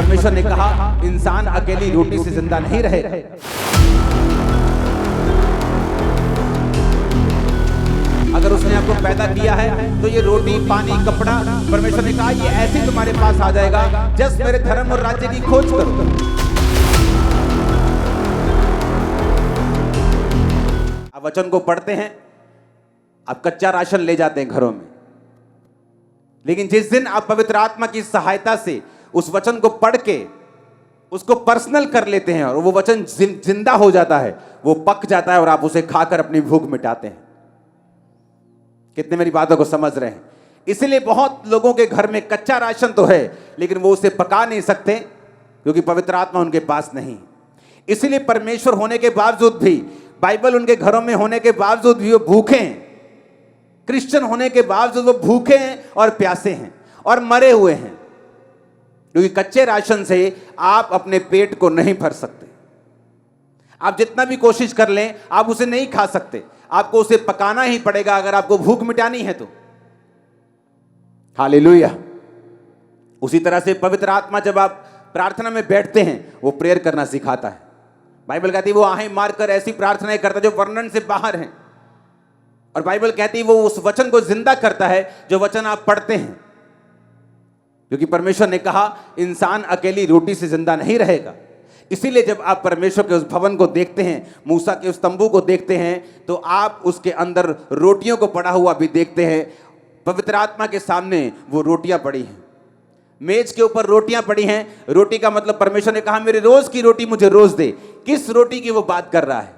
परमेश्वर ने कहा इंसान अकेली रोटी से जिंदा नहीं रहेगा। अगर उसने आपको पैदा किया है तो ये रोटी, पानी, कपड़ा, परमेश्वर ने कहा ये ऐसे तुम्हारे पास आ जाएगा, जस्ट मेरे धर्म और राज्य की खोज करो। आप वचन को पढ़ते हैं, आप कच्चा राशन ले जाते हैं घरों में, लेकिन जिस दिन आप पवित्र आत्मा की सहायता से उस वचन को पढ़ के उसको पर्सनल कर लेते हैं और वो वचन जिंदा हो जाता है, वो पक जाता है और आप उसे खाकर अपनी भूख मिटाते हैं। कितने मेरी बातों को समझ रहे हैं? इसलिए बहुत लोगों के घर में कच्चा राशन तो है, लेकिन वो उसे पका नहीं सकते क्योंकि पवित्र आत्मा उनके पास नहीं। इसलिए परमेश्वर होने के बावजूद भी, बाइबल उनके घरों में होने के बावजूद भी वो भूखे हैं। क्रिश्चियन होने के बावजूद वो भूखे हैं और प्यासे हैं और मरे हुए हैं, क्योंकि कच्चे राशन से आप अपने पेट को नहीं भर सकते। आप जितना भी कोशिश कर लें, आप उसे नहीं खा सकते, आपको उसे पकाना ही पड़ेगा अगर आपको भूख मिटानी है तो। हालेलुया। उसी तरह से पवित्र आत्मा जब आप प्रार्थना में बैठते हैं, वो प्रेयर करना सिखाता है। बाइबल कहती है वो आहें मारकर ऐसी प्रार्थनाएं करता है जो वर्णन से बाहर हैं, और बाइबल कहती है वो उस वचन को जिंदा करता है जो वचन आप पढ़ते हैं, क्योंकि परमेश्वर ने कहा इंसान अकेली रोटी से जिंदा नहीं रहेगा। इसीलिए जब आप परमेश्वर के उस भवन को देखते हैं, मूसा के उस तंबू को देखते हैं, तो आप उसके अंदर रोटियों को पड़ा हुआ भी देखते हैं। पवित्र आत्मा के सामने वो रोटियां पड़ी हैं, मेज के ऊपर रोटियां पड़ी हैं। रोटी का मतलब परमेश्वर ने कहा मेरे रोज की रोटी मुझे रोज दे। किस रोटी की वो बात कर रहा है?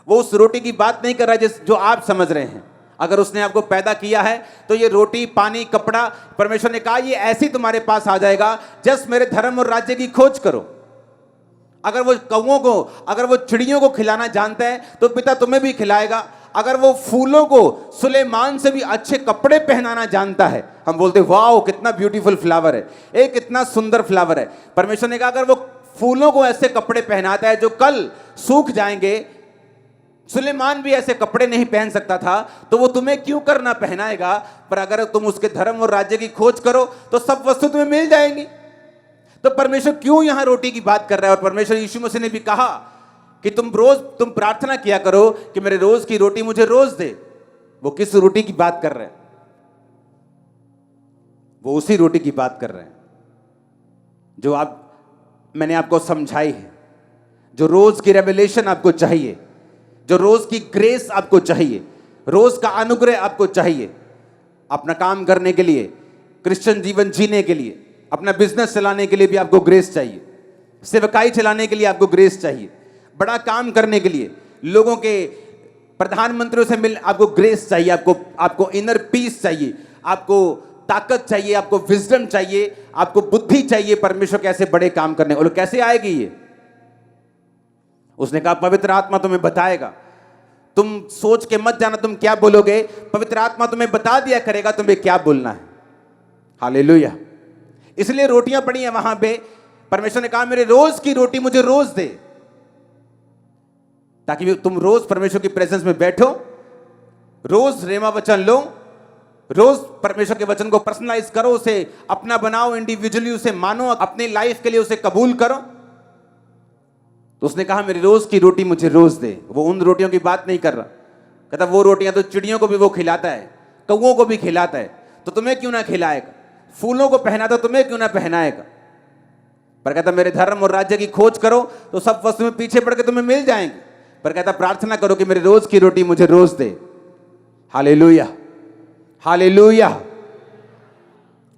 वो उस रोटी की बात नहीं कर रहा है जो आप समझ रहे हैं। अगर उसने आपको पैदा किया है तो ये रोटी, पानी, कपड़ा, परमेश्वर ने कहा ये ऐसे तुम्हारे पास आ जाएगा, जस्ट मेरे धर्म और राज्य की खोज करो। अगर वो कौओं को, अगर वो चिड़ियों को खिलाना जानता है तो पिता तुम्हें भी खिलाएगा। अगर वो फूलों को सुलेमान से भी अच्छे कपड़े पहनाना जानता है, हम बोलते वाओ कितना ब्यूटीफुल फ्लावर है, एक कितना सुंदर फ्लावर है। परमेश्वर ने कहा अगर वो फूलों को ऐसे कपड़े पहनाता है जो कल सूख जाएंगे, सुलेमान भी ऐसे कपड़े नहीं पहन सकता था, तो वो तुम्हें क्यों करना पहनाएगा? पर अगर तुम उसके धर्म और राज्य की खोज करो तो सब वस्तु तुम्हें मिल जाएंगी। तो परमेश्वर क्यों यहां रोटी की बात कर रहा है? और परमेश्वर यीशु मसीह ने भी कहा कि तुम प्रार्थना किया करो कि मेरे रोज की रोटी मुझे रोज दे। वो किस रोटी की बात कर रहे हैं? वो उसी रोटी की बात कर रहे हैं जो मैंने आपको समझाई है, जो रोज की रेवलेशन आपको चाहिए, जो रोज की ग्रेस आपको चाहिए, रोज का अनुग्रह आपको चाहिए अपना काम करने के लिए, क्रिश्चियन जीवन जीने के लिए, अपना बिजनेस चलाने के लिए भी आपको ग्रेस चाहिए, सेवकाई चलाने के लिए आपको ग्रेस चाहिए, बड़ा काम करने के लिए, लोगों के प्रधानमंत्रियों से मिल आपको ग्रेस चाहिए, आपको इनर पीस चाहिए, आपको ताकत चाहिए, आपको विजडम चाहिए, आपको बुद्धि चाहिए परमेश्वर कैसे बड़े काम करने। और कैसे आएगी ये? उसने कहा पवित्र आत्मा तुम्हें बताएगा। तुम सोच के मत जाना तुम क्या बोलोगे, पवित्र आत्मा तुम्हें बता दिया करेगा तुम्हें क्या बोलना है। हालेलुया। इसलिए रोटियां पड़ी हैं वहां पे। परमेश्वर ने कहा मेरे रोज की रोटी मुझे रोज दे, ताकि तुम रोज परमेश्वर की प्रेजेंस में बैठो, रोज रेमा वचन लो, रोज परमेश्वर के वचन को पर्सनलाइज करो, उसे अपना बनाओ, इंडिविजुअली उसे मानो, अपनी लाइफ के लिए उसे कबूल करो। तो उसने कहा मेरी रोज की रोटी मुझे रोज दे। वो उन रोटियों की बात नहीं कर रहा, कहता वो रोटियां तो चिड़ियों को भी वो खिलाता है, कौओं को भी खिलाता है, तो तुम्हें क्यों ना खिलाएगा? फूलों को पहनाता तुम्हें क्यों ना पहनाएगा? पर कहता मेरे धर्म और राज्य की खोज करो तो सब वस्तु में पीछे पड़ के तुम्हें मिल जाएंगे। पर कहता प्रार्थना करो कि मेरी रोज की रोटी मुझे रोज दे। Hallelujah, hallelujah.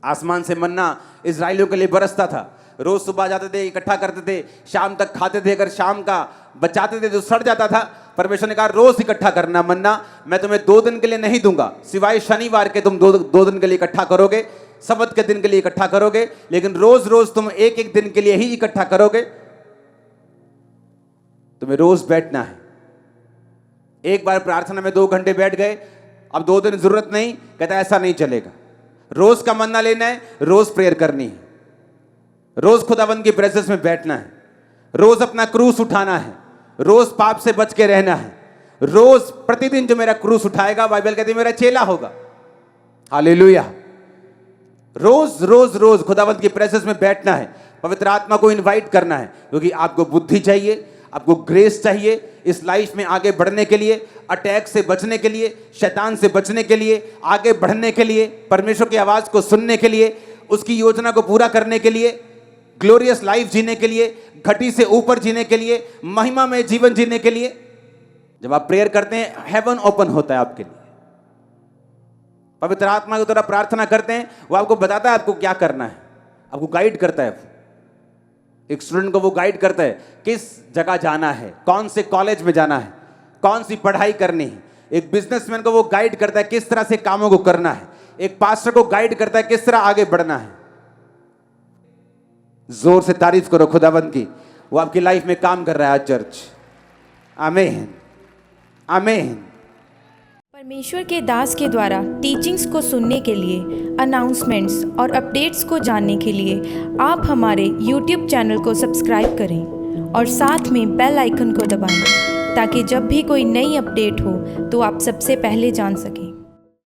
आसमान से मन्ना इजराइलियों के लिए बरसता था। रोज सुबह जाते थे, इकट्ठा करते थे, शाम तक खाते थे। अगर शाम का बचाते थे तो सड़ जाता था। परमेश्वर ने कहा रोज इकट्ठा करना मन्ना, मैं तुम्हें 2 दिन के लिए नहीं दूंगा, सिवाय शनिवार के तुम 2 दिन के लिए इकट्ठा करोगे, सब्त के दिन के लिए इकट्ठा करोगे, लेकिन रोज रोज तुम एक दिन के लिए ही इकट्ठा करोगे। तुम्हें रोज बैठना है। एक बार प्रार्थना में 2 घंटे बैठ गए, अब 2 दिन जरूरत नहीं, कहता ऐसा नहीं चलेगा। रोज का मन्ना लेना है, रोज प्रेयर करनी है, रोज खुदावंद की प्रेजेंस में बैठना है, रोज अपना क्रूस उठाना है, रोज पाप से बच के रहना है। रोज प्रतिदिन जो मेरा क्रूस उठाएगा, बाइबल कहती है मेरा चेला होगा। हालेलुया। रोज रोज रोज खुदावंद की प्रेजेंस में बैठना है। पवित्र आत्मा को इनवाइट करना है, क्योंकि आपको बुद्धि चाहिए, आपको ग्रेस चाहिए इस लाइफ में आगे बढ़ने के लिए, अटैक से बचने के लिए, शैतान से बचने के लिए, आगे बढ़ने के लिए, परमेश्वर की आवाज को सुनने के लिए, उसकी योजना को पूरा करने के लिए, ग्लोरियस लाइफ जीने के लिए, घटी से ऊपर जीने के लिए, महिमा में जीवन जीने के लिए। जब आप प्रेयर करते हैं, हेवन ओपन होता है आपके लिए। पवित्र आत्मा की तरह प्रार्थना करते हैं, वो आपको बताता है आपको क्या करना है, आपको गाइड करता है। एक स्टूडेंट को वो गाइड करता है किस जगह जाना है, कौन से कॉलेज में जाना है, कौन सी पढ़ाई करनी है। एक बिजनेसमैन को वो गाइड करता है किस तरह से कामों को करना है। एक पास्टर को गाइड करता है किस तरह आगे बढ़ना है। जोर से तारीफ करो खुदावंद की, वो आपकी लाइफ में काम कर रहा है आज चर्च। आमीन, आमीन। परमेश्वर के दास के द्वारा टीचिंग्स को सुनने के लिए, अनाउंसमेंट्स और अपडेट्स को जानने के लिए आप हमारे YouTube चैनल को सब्सक्राइब करें और साथ में बेल आइकन को दबाएं, ताकि जब भी कोई नई अपडेट हो तो आप सबसे पहले जान सकें।